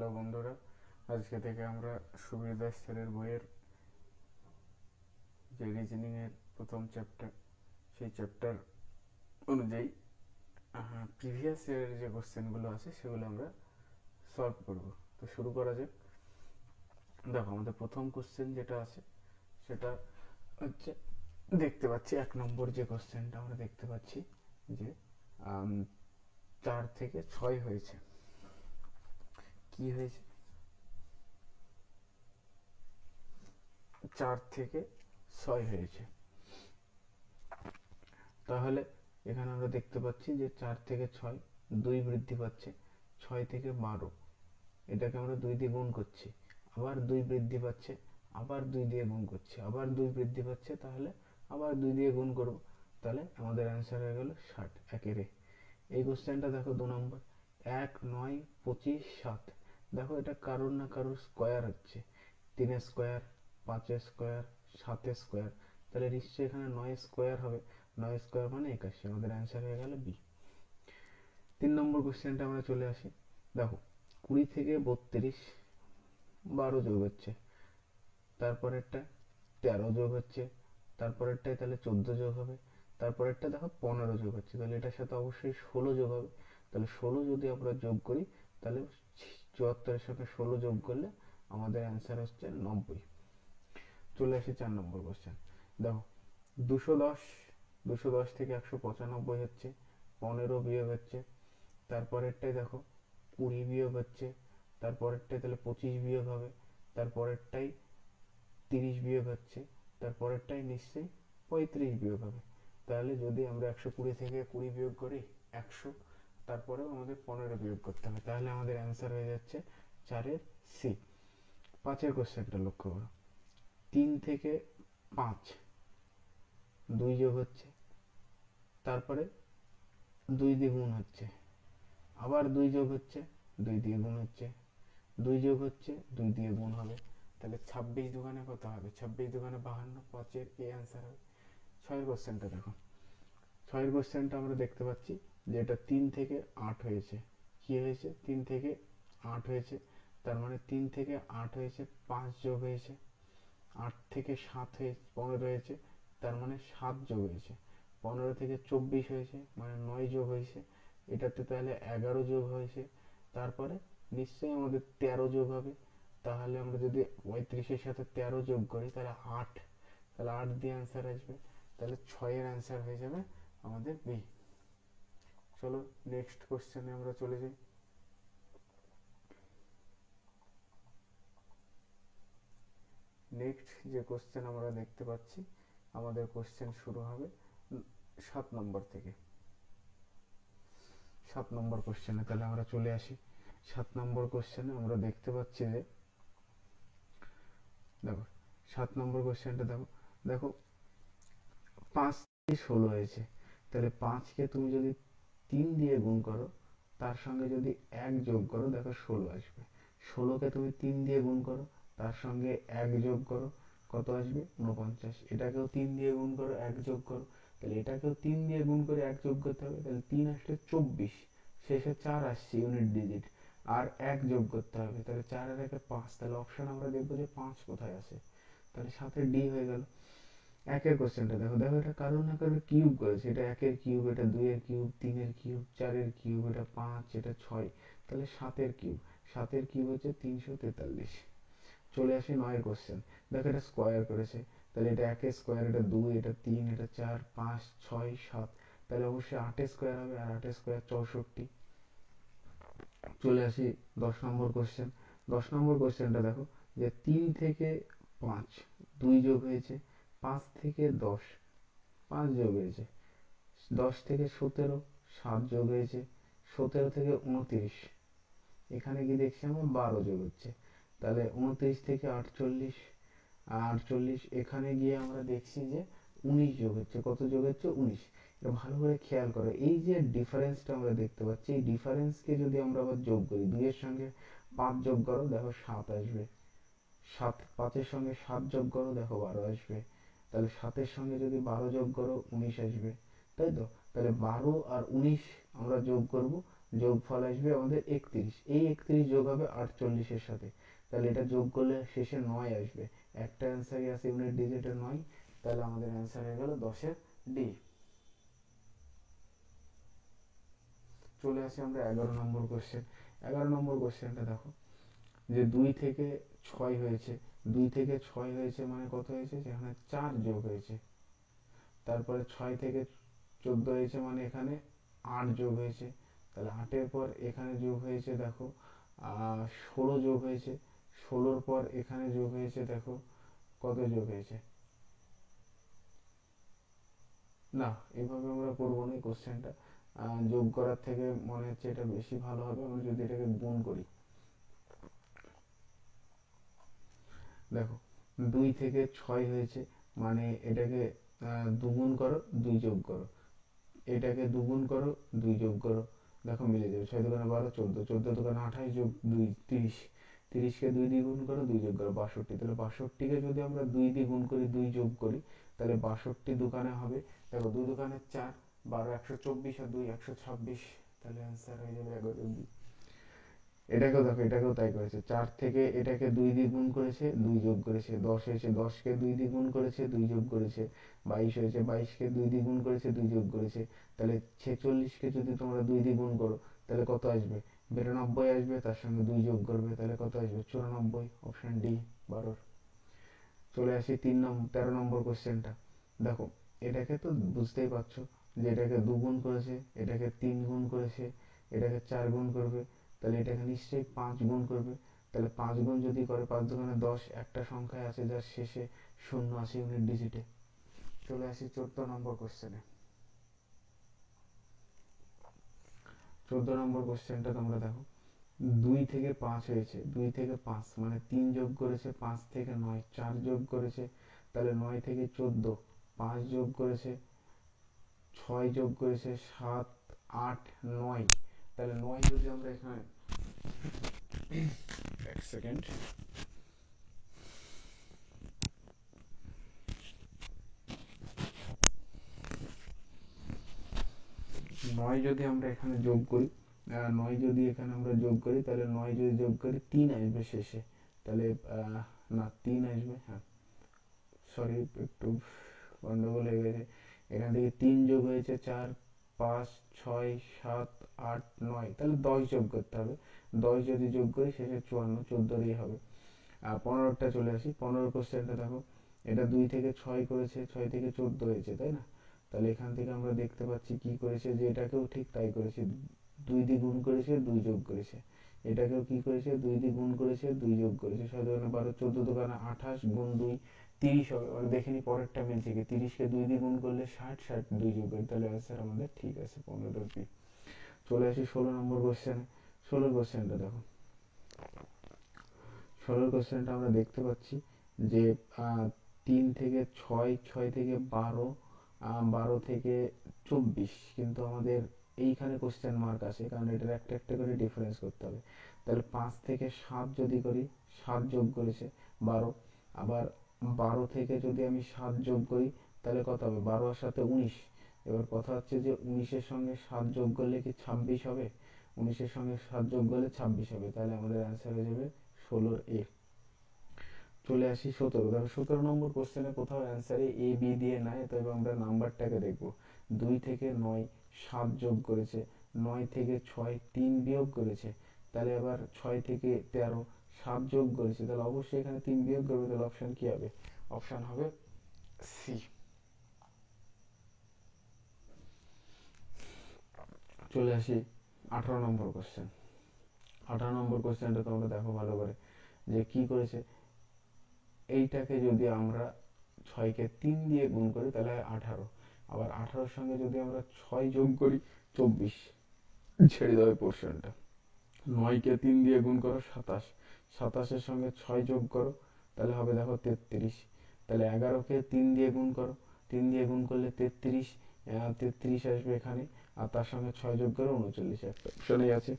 Hello বন্ধুরা, আজকে থেকে আমরা সুবীর দাস স্যারের বইয়ের যে রিজনিংয়ের প্রথম চ্যাপ্টার, সেই চ্যাপ্টার অনুযায়ী প্রিভিয়াস ইয়ারের যে কোশ্চেনগুলো আছে সেগুলো আমরা সলভ করব। তো শুরু করা যাক। দেখো, আমাদের প্রথম কোশ্চেন যেটা আছে সেটা হচ্ছে, দেখতে পাচ্ছি 1 নম্বর যে কোশ্চেনটা আমরা দেখতে পাচ্ছি যে 4 থেকে 6 হয়েছে। কি হয়েছে? 4 থেকে 6 হয়েছে। তাহলে এখানে আমরা দেখতে পাচ্ছি যে 4 থেকে 6 2 বৃদ্ধি পাচ্ছে, 6 থেকে 12, এটাকে আমরা 2 দিয়ে গুণ করছি, আবার 2 বৃদ্ধি পাচ্ছে, আবার 2 দিয়ে গুণ করছি, আবার 2 বৃদ্ধি পাচ্ছে, তাহলে আবার 2 দিয়ে গুণ করব, তাহলে আমাদের অ্যান্সার হয়ে গেল 60 একেরে। এই কোশ্চেনটা দেখো 2 নম্বর, 1 9 25 7। দেখো এটা কারোর না কারোর স্কোয়ার হচ্ছে, 3 স্কোয়ার, 5 স্কোয়ার, 7 স্কোয়ার, তাহলে নিশ্চয়ই এখানে 9 স্কোয়ার হবে। 9 স্কোয়ার মানে 81, আমাদের অ্যান্সার হয়ে গেল বি। 3 নম্বর কোশ্চেনটা আমরা চলে আসি। দেখো 20 থেকে 32 12 যোগ হচ্ছে, তারপরেরটা 13 যোগ হচ্ছে, তারপরেরটায় তাহলে 14 যোগ হবে, তারপরেরটা দেখো 15 যোগ হচ্ছে, তাহলে এটার সাথে অবশ্যই 16 যোগ হবে। তাহলে 16 যদি আমরা যোগ করি, তাহলে 74-এর সাথে 16 যোগ করলে আমাদের অ্যান্সার হচ্ছে 90। চলে আসি 4 নম্বর কোশ্চেন। দেখো 210, 210 থেকে 195 হচ্ছে, 15 বিয়োগ হচ্ছে, তারপরেরটাই দেখো 20 বিয়োগ হচ্ছে, তারপরেরটাই তাহলে 25 বিয়োগ হবে, তারপরেরটাই 30 বিয়োগ হচ্ছে, তারপরেরটাই নিশ্চয়ই 35 বিয়োগ হবে। তাহলে যদি আমরা 120 থেকে 20 বিয়োগ করি 100, তারপরেও আমাদের 15 বিয়োগ করতে হবে, তাহলে আমাদের অ্যান্সার হয়ে যাচ্ছে 4-এর সি। 5-এর কোশ্চেনটা লক্ষ্য করো, 3 থেকে 5 2 যোগ হচ্ছে, তারপরে 2 দিয়ে গুণ হচ্ছে, আবার 2 যোগ হচ্ছে, 2 দিয়ে গুণ হচ্ছে, 2 যোগ হচ্ছে, 2 দিয়ে গুণ হবে, তাহলে 26 দুগুণে কত হবে? 26 দুগুণে 52, 5-এর এ অ্যান্সার হবে। 6-এর কোশ্চেনটা দেখো, 6-এর কোশ্চেনটা আমরা দেখতে পাচ্ছি যে এটা 3 থেকে 8 হয়েছে। কি হয়েছে? 3 থেকে 8 হয়েছে, তার মানে 3 থেকে 8 হয়েছে, 5 যোগ হয়েছে, 8 থেকে 7 হয়েছে 15 হয়েছে, তার মানে 7 যোগ হয়েছে, 15 থেকে 24 হয়েছে মানে 9 যোগ হয়েছে, এটাতে তাহলে 11 যোগ হয়েছে, তারপরে নিশ্চয়ই আমাদের 13 যোগ হবে। তাহলে আমরা যদি 35-এর সাথে 13 যোগ করি তাহলে 8, তাহলে 8 দিয়ে অ্যান্সার আসবে, তাহলে 6-এর অ্যান্সার হয়ে যাবে আমাদের বি। চলো নেক্সট কোশ্চেনে আমরা চলে যাই। নেক্সট যে কোশ্চেন আমরা দেখতে পাচ্ছি, আমাদের কোশ্চেন শুরু হবে 7 নম্বর থেকে। 7 নম্বর কোশ্চেনে তাহলে আমরা চলে আসি। 7 নম্বর কোশ্চেনে আমরা দেখতে পাচ্ছি যে, দেখো 7 নম্বর কোশ্চেনটা দেখো, দেখো 5 থেকে 16 হয়েছে, তাহলে 5কে তুমি যদি 3 দিয়ে গুণ করো, তার সঙ্গে যদি 1 যোগ করো, দেখো 16 আসবে। 16কে তুমি 3 দিয়ে গুণ করো, তার সঙ্গে 1 যোগ করো, কত আসবে? 49। এটাকেও 3 দিয়ে গুণ করো, 1 যোগ করো, তাহলে এটাকেও 3 দিয়ে গুণ করে 1 যোগ করতে হবে, তাহলে 3 আসলে 24, শেষে 4 আসছে ইউনিট ডিজিট, আর 1 যোগ করতে হবে, তাহলে 4 আর 1 5, তাহলে অপশন আমরা দেখবো যে 5 কোথায় আছে, তাহলে 7-এর ডি হয়ে গেল। 1-এর কোশ্চেনটা দেখো, দেখো এটা কারোর না কারোর কিউব করেছে, এটা 1-এর কিউব, এটা 2-এর কিউব, 3-এর কিউব, 4-এর কিউব, এটা 5, এটা 6, তাহলে 7-এর কিউব। 7-এর কিউব হচ্ছে 343। চলে আসি 9-এর কোশ্চেন। দেখো এটা স্কোয়ার করেছে, তাহলে এটা 1-এর স্কোয়ার, এটা 2, এটা 3, এটা 4, 5, 6, 7, তাহলে অবশ্যই 8-এর স্কোয়ার হবে, আর 8-এর স্কোয়ার 64। চলে আসি 10 নম্বর কোশ্চেন। 10 নম্বর কোশ্চেনটা দেখো যে 3 থেকে 5 2 যোগ হয়েছে, 5 থেকে 10 5 যোগ হয়েছে, 10 থেকে 17 7 যোগ হয়েছে, 17 থেকে 29, এখানে কি দেখছি আমরা 12 যোগ হচ্ছে, তাহলে 29 থেকে 48, 48 এখানে গিয়ে আমরা দেখছি যে 19 যোগ হচ্ছে, কত যোগ হচ্ছে? 19। এটা ভালো করে খেয়াল করো, এই যে ডিফারেন্সটা আমরা দেখতে পাচ্ছি, এই ডিফারেন্সকে যদি আমরা আবার যোগ করি, 2 এর সঙ্গে 5 যোগ করো, দেখো 7 আসবে, 7 5-এর সঙ্গে 7 যোগ করো, দেখো 12 আসবে, তাহলে 7-এর সঙ্গে যদি 12 যোগ করো 19 আসবে, তাই তো? তাহলে 12 আর 19 আমরা যোগ করব, যোগফল আসবে আমাদের 31। এই 31 যোগ হবে 48-এর সাথে, তাহলে এটা যোগ করলে শেষে 9 আসবে। একটা অ্যান্সারই আছে ইউনিট ডিজিটে 9, তাহলে আমাদের অ্যান্সার হয়ে গেল 10-এর ডি। চলে আসি আমরা 11 নম্বর কোশ্চেন। 11 নম্বর কোশ্চেনটা দেখো, যে 2 থেকে 6 হয়েছে, 2 থেকে 6 হয়েছে মানে কত হয়েছে, যেখানে 4 যোগ হয়েছে। তারপরে 6 থেকে 14 হয়েছে মানে এখানে 8 যোগ হয়েছে। তাহলে 8-এর পর এখানে যোগ হয়েছে দেখো 16 যোগ হয়েছে। 16-র পর এখানে যোগ হয়েছে দেখো কত যোগ হয়েছে। না, এভাবে আমরা করবো না এই কোশ্চেনটা। যোগ করার থেকে মনে হচ্ছে এটা বেশি ভালো হবে আমরা যদি এটাকে গুণ করি। দেখো 2 থেকে 6 হয়েছে মানে এটাকে দুগুণ করো, 2 যোগ করো, এটাকে দুগুণ করো, 2 যোগ করো, দেখো মিলে যাবে। 6 দুগুণে 12, 14, 14 দুগুণে 28 যোগ 2 30, 30-কে 2 দিয়ে গুণ করো, 2 যোগ করো 62। তাহলে 62-কে যদি আমরা 2 দিয়ে গুণ করি, 2 যোগ করি, তাহলে 62 দুকানে হবে দেখো 2 দুকানে 4, 12 124 আর 2 126, তাহলে অ্যান্সার হয়ে যাবে 11। এটাকেও দেখো, এটাকেও তাই করেছে। 4 থেকে এটাকে 2 দিয়ে গুণ করেছে, 2 যোগ করেছে। 10 হয়েছে, 10-কে 2 দিয়ে গুণ করেছে, 2 যোগ করেছে। 22 হয়েছে, 22-কে 2 দিয়ে গুণ করেছে, 2 যোগ করেছে। তাহলে 46-কে যদি তোমরা 2 দিয়ে গুণ করো তাহলে কত আসবে, 92 আসবে, তার সঙ্গে 2 যোগ করবে, তাহলে কত আসবে 94। Option D 12। চলে আসি 13 নম্বর কোশ্চেনটা। দেখো এটাকে তো বুঝতেই পারছো যে এটাকে 2 গুণ করেছে, এটাকে 3 গুণ করেছে, এটাকে 4 গুণ করবে, তাহলে এটাকে নিশ্চয়ই 5 গুণ করবে। তাহলে 5 গুণ যদি করে, 5 দুগুণে 10, একটা সংখ্যায় আছে যার শেষে 0 আছে ইউনিট ডিজিটে। চলে আসি 14 নম্বর কোশ্চেনে। 14 নম্বর কোশ্চেনটা তোমরা দেখো, 2 থেকে 5 হয়েছে, 2 থেকে 5 মানে 3 যোগ করেছে, 5 থেকে 9 4 যোগ করেছে, তাহলে 9 থেকে 14, 5 যোগ করেছে, 6 যোগ করেছে, 7 8 9। তাহলে 9 যদি আমরা এখানে, এক সেকেন্ড, 9 যদি আমরা এখানে যোগ করি, 9 যদি এখানে আমরা যোগ করি, তাহলে 9 যদি যোগ করি 3 আসবে শেষে। তাহলে না 3 আসবে, হ্যাঁ সরি একটু গন্ডগোল হয়ে গেছে। এখান থেকে 3 যোগ হয়েছে, 4 5 6 7 8 9, তাহলে 10 যোগ করতে হবে। 10 যদি যোগ করি শেষে 54, 14 দিয়ে হবে। 15টা চলে আসি। 15 কোশ্চেনটা দেখো, এটা 2 থেকে 6 করেছে, 6 থেকে 14 হয়েছে, তাই না? তাহলে এখান থেকে আমরা দেখতে পাচ্ছি কি করেছে, যে এটাকেও ঠিক তাই করেছে, 2 দিয়ে গুণ করেছে, 2 যোগ করেছে। এটাকেও কি করেছে, 2 দিয়ে গুণ করেছে, 2 যোগ করেছে। 6 দুগুণে 12, 14 দুগুণে 28 গুণ 2 30 হবে। এবার দেখে নি পরেরটা মিলছে কি, 30-কে 2 দিয়ে গুণ করলে 60, 60 2 যোগ করি, তাহলে অ্যান্সার আমাদের ঠিক আছে 15 বি। চলে আসি 16 নম্বর কোশ্চেনে। 16 কোশ্চেনটা দেখো, 16 কোশ্চেনটা আমরা দেখতে পাচ্ছি যে 3 থেকে 6, 6 থেকে 12, 12 থেকে 24, কিন্তু আমাদের এইখানে কোশ্চেন মার্ক আছে, কারণ এটার একটা একটা করে ডিফারেন্স করতে হবে। তাহলে 5 থেকে 7 যদি করি, 7 যোগ করেছে 12। আবার 12 থেকে যদি আমি 7 যোগ করি তাহলে কত হবে, 12 আর 7 19। এবার কথা হচ্ছে যে 19-এর সঙ্গে 7 যোগ করলে কি 26 হবে, 19-এর সঙ্গে 7 যোগ করলে 26 হবে, তাহলে আমাদের অ্যান্সার হয়ে যাবে 16 এ। চলে আসি 17। দেখো 17 নম্বর কোশ্চেনে কোথাও অ্যান্সারে এ বি দিয়ে নাই, তবে আমরা নাম্বারটাকে দেখবো। 2 থেকে 9 7 যোগ করেছে, 9 থেকে 6 3 বিয়োগ করেছে, তাহলে আবার 6 থেকে 13 7 যোগ করেছে, তাহলে অবশ্যই এখানে 3 বিয়োগ করবে, তাহলে অপশন কি হবে, অপশন হবে সি। চলে আসি 18 নম্বর কোশ্চেন। 18 নম্বর কোশ্চেনটা তোমরা দেখো ভালো করে, যে কি করেছে, এইটাকে যদি আমরা 6-কে 3 দিয়ে গুণ করি তাহলে হয় 18। আবার 18-র সঙ্গে যদি আমরা 6 যোগ করি 24, ছেড়ে দেবে পোর্শনটা। 9-কে 3 দিয়ে গুণ করো 27, 27-এর সঙ্গে 6 যোগ করো, তাহলে হবে দেখো 33। তাহলে 11-কে 3 দিয়ে গুণ করো, 3 দিয়ে গুণ করলে 33, 33 আসবে এখানে, আর তার সঙ্গে 6 যোগ করো 39, একটা অপশনেই আছে।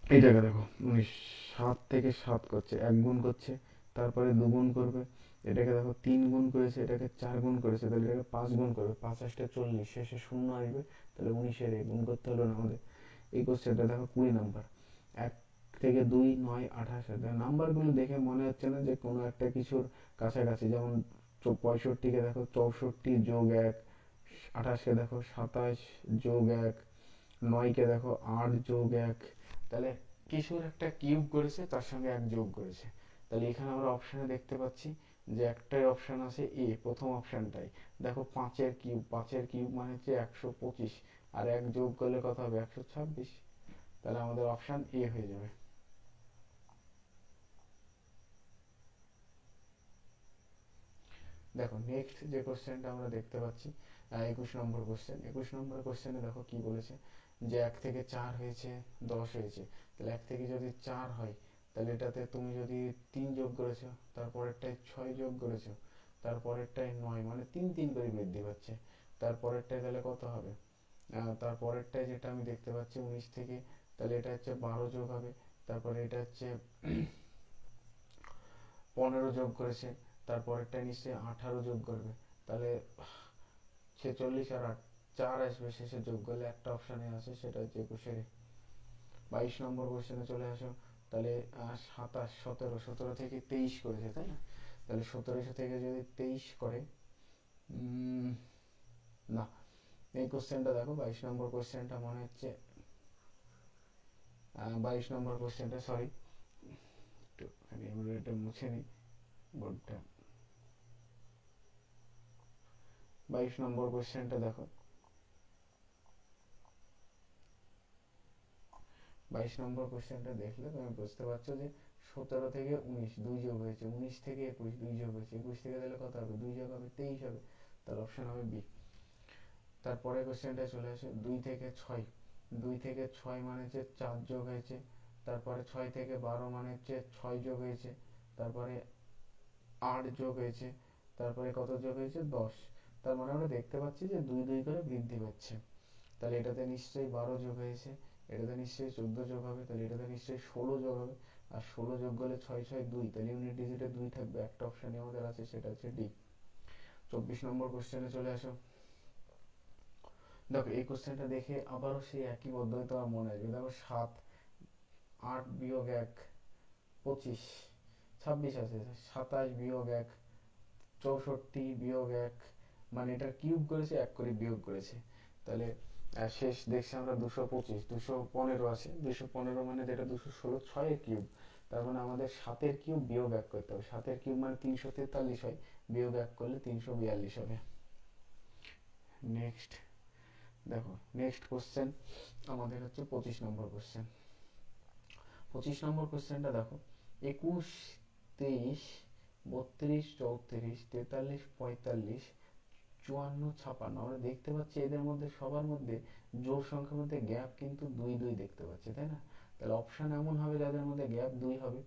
এই জায়গা দেখো 19, 7 থেকে 7 করছে, 1 গুণ করছে, তারপরে 2 গুণ করবে, এটাকে দেখো 3 গুণ করেছে, এটাকে 4 গুণ করেছে, তাহলে এটাকে 5 গুণ করবে, 5 8 40, শেষে শূন্য আসবে, তাহলে 19 এর গুণ করতে হলো না আমাদের। এই কোশ্চেনটা দেখো 20 নাম্বার। 1 থেকে 2 9 28, নাম্বারগুলো দেখে মনে হচ্ছে না যে কোনো একটা কিছুর কাছাকাছি, যেমন 65 কে দেখো 64 যোগ 1, 28 কে দেখো 27 যোগ 1, 9 কে দেখো 8 যোগ 1, তাহলে কিছুর একটা কিউব করেছে, তার সঙ্গে 1 যোগ করেছে। তাহলে এখানে আমরা অপশানে দেখতে পাচ্ছি যে একটাই অপশান আছে এ, প্রথম অপশানটাই। দেখো 5 এর কিউব, 5 এর কিউব মানে হচ্ছে 125, আর 1 যোগ করলে কত হবে 126, তাহলে আমাদের অপশান এ হয়ে যাবে। দেখো নেক্সট যে কোশ্চেনটা আমরা দেখতে পাচ্ছি 21 নম্বর কোশ্চেন। 21 নম্বর কোশ্চেনে দেখো কি বলেছে যে 1 থেকে 4 হয়েছে, 10 হয়েছে, তাহলে 1 থেকে যদি 4 হয়, তাহলে এটাতে তুমি যদি 3 যোগ করেছো, তারপরেরটায় 6 যোগ করেছো, তারপরেরটায় 9, মানে 3 3 করে বৃদ্ধি পাচ্ছে। তারপরেরটায় তাহলে কত হবে, তারপরেরটায় যেটা আমি দেখতে পাচ্ছি 19 থেকে, তাহলে এটা হচ্ছে 12 যোগ হবে। তারপরে এটা হচ্ছে 15 যোগ করেছে, তারপরেরটা নিশ্চয়ই 18 যোগ করবে, তাহলে 46 আর 8 4 আসবে, শেষে যোগ করলে একটা অপশানে আছে, সেটা হচ্ছে 21-এর। 22 নম্বর কোশ্চেনে চলে আসো, তাহলে 27 17 17 থেকে 23 করেছে, তাই না? তাহলে 17 থেকে যদি 23 করে, না, এই কোশ্চেনটা দেখো 22 নম্বর কোশ্চেনটা মনে হচ্ছে 22 নম্বর কোশ্চেনটা, সরি একটুখানি আমরা এটা মুছে নিই বোর্ডটা। 22 নম্বর কোশ্চেনটা দেখো, 22 নম্বর কোশ্চেনটা দেখলে তুমি বুঝতে পারছো যে 17 থেকে 19 2 যোগ হয়েছে, 19 থেকে 21 2 যোগ হয়েছে, 21 থেকে তাহলে কত হবে 2 যোগ হবে 23 হবে, তার অপশন হবে বি। তারপরে কোশ্চেনটা চলে আসে 2 থেকে 6, 2 থেকে 6 মানে হচ্ছে 4 যোগ হয়েছে, তারপরে 6 থেকে 12 মানে হচ্ছে 6 যোগ হয়েছে, তারপরে 8 যোগ হয়েছে, তারপরে কত যোগ হয়েছে 10, তার মানে আমরা দেখতে পাচ্ছি যে 2 2 করে বৃদ্ধি পাচ্ছে। তাহলে এটাতে নিশ্চয়ই 12 যোগ হয়েছে, এটাতে নিশ্চয়ই 14 যোগ হবে, তাহলে এটাতে নিশ্চয়ই 16 যোগ হবে, আর 16 যোগ করলে 6 6 2, তাহলে ইউনিট ডিজিটে 2 থাকবে, একটা অপশানই আমাদের আছে, সেটা হচ্ছে ডি। 24 নম্বর কোশ্চেনে চলে আসো। দেখো এই কোশ্চেনটা দেখে আবারও সেই একই পদ্ধতি তোমার মনে আসবে। দেখো 7 8 বিয়োগ 1 25, 26 আছে, 27 বিয়োগ 1 64 বিয়োগ 1, মানে এটা কিউব করেছে, 1 করে বিয়োগ করেছে, তাহলে শেষ দেখছি আমরা 225 215 আছে, 215 মানে যেটা 216 6 এর কিউব, তার মানে আমাদের 7 এর কিউব বিয়োগ 1 করতে হবে। 7 এর কিউব মানে 343 হয়, বিয়োগ 1 করলে 342 হবে। নেক্সট দেখো নেক্সট কোশ্চেন আমাদের হচ্ছে 25 নম্বর কোশ্চেন। 25 নম্বর কোশ্চেনটা দেখো 21 23 32 34 43 45 54 56, আমরা দেখতে পাচ্ছি এদের মধ্যে সবার মধ্যে জোড় সংখ্যার মধ্যে গ্যাপ কিন্তু 2 2 দেখতে পাচ্ছি, তাই না? তাহলে অপশন এমন হবে যাদের মধ্যে গ্যাপ 2 হবে,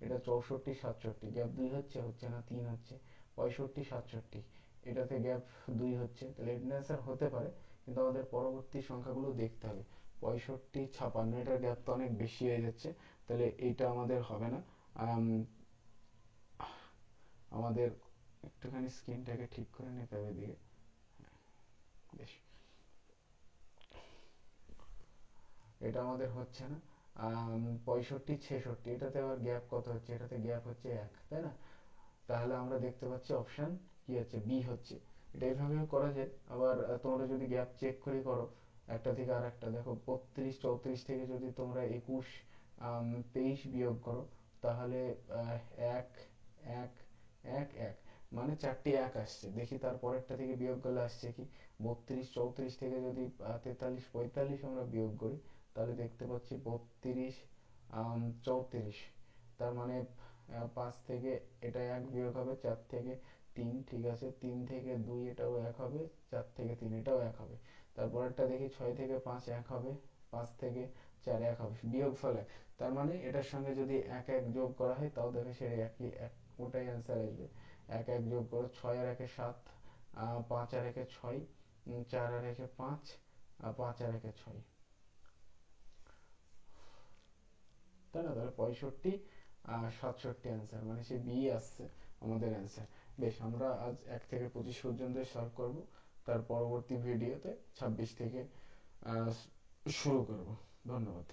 এটা 64 67 গ্যাপ 2 হচ্ছে, হচ্ছে না 3 হচ্ছে, 65 67 এটাতে গ্যাপ 2 হচ্ছে, তাহলে এর অ্যান্সার হতে পারে, কিন্তু আমাদের পরবর্তী সংখ্যাগুলো দেখতে হবে। 65 56 এটার গ্যাপ তো অনেক বেশি হয়ে যাচ্ছে, তাহলে এইটা আমাদের হবে না। আমাদের একটুখানি স্ক্রিনটাকে ঠিক করে নিতে হবে এদিকে, বেশ, এটা আমাদের হচ্ছে না। 65 66 এটাতে আবার গ্যাপ কত হচ্ছে, এটাতে গ্যাপ হচ্ছে 1, তাই না? তাহলে আমরা দেখতে পাচ্ছি অপশন কি হচ্ছে, বি হচ্ছে। এটা এইভাবেও করা যায়, আবার তোমরা যদি গ্যাপ চেক করে করো একটা থেকে আর একটা, দেখো 32 34 থেকে যদি তোমরা 21 23 বিয়োগ করো, তাহলে 1 1 1 1, মানে 4টি 1 আসছে। দেখি তারপরেরটা থেকে বিয়োগ করলে আসছে কি, 32 34 থেকে যদি 43 45 আমরা বিয়োগ করি, তাহলে দেখতে পাচ্ছি 32 34, তার মানে 5 থেকে এটা 1 বিয়োগ হবে, 4 থেকে 3, ঠিক আছে, 3 থেকে 2 এটাও 1 হবে, 4 থেকে 3 এটাও 1 হবে। তারপরেরটা দেখি 6 থেকে 5 1 হবে, 5 থেকে 4 1 হবে, বিয়োগ ফলে, তার মানে এটার সঙ্গে যদি 1 1 যোগ করা হয়, তাও দেখে সেই একই ওটাই অ্যান্সার আসবে। 1 1 যোগ করো, 6 আর 1 7, 5 আর 1 6, 4 আর 1 5, 5 আর 1 6, তাই না? তাহলে 65 67 অ্যান্সার, মানে সে বি আসছে আমাদের অ্যান্সার। বেশ, আমরা আজ 1 থেকে 25 পর্যন্ত সলভ করব, তার পরবর্তী ভিডিওতে 26 থেকে শুরু করব। ধন্যবাদ।